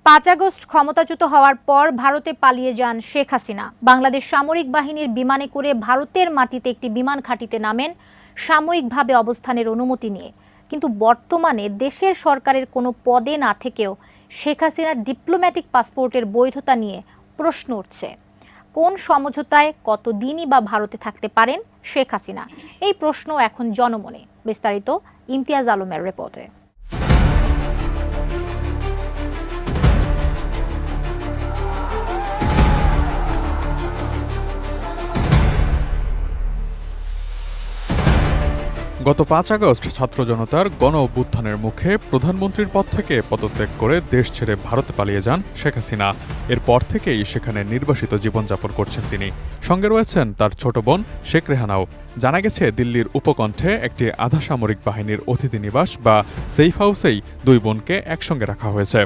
৫ August ক্ষমতাচ্যুত হওয়ার পর ভারতে পালিয়ে যান শেখ হাসিনা। বাংলাদেশ সামরিক বাহিনীর বিমানে করে ভারতের মাটিতে একটি বিমান ঘাঁটিতে নামেন সাময়িকভাবে অবস্থানের অনুমতি নিয়ে। কিন্তু বর্তমানে দেশের সরকারের কোনো পদে না থেকেও শেখ হাসিনার ডিপ্লোম্যাটিক পাসপোর্টের বৈধতা নিয়ে প্রশ্ন উঠছে। কোন সমঝোতায় কতদিনই বা ভারতে থাকতে পারেন শেখ হাসিনা? এই প্রশ্ন এখন জনমনে। বিস্তারিত ইমতিয়াজ আলমের রিপোর্টে। গত ৫ আগস্ট ছাত্র জনতার গণ অভ্যুত্থানের মুখে প্রধানমন্ত্রীর পদ থেকে পদত্যাগ করে দেশ ছেড়ে ভারতে পালিয়ে যান শেখ হাসিনা। এরপর থেকেই সেখানে নির্বাসিত জীবনযাপন করছেন তিনি। সঙ্গে রয়েছেন তার ছোট বোন শেখ রেহানাও। জানা গেছে দিল্লির উপকণ্ঠে একটি আধা সামরিক বাহিনীর অতিথি নিবাস বা সেফ হাউসেই দুই বোনকে একসঙ্গে রাখা হয়েছে।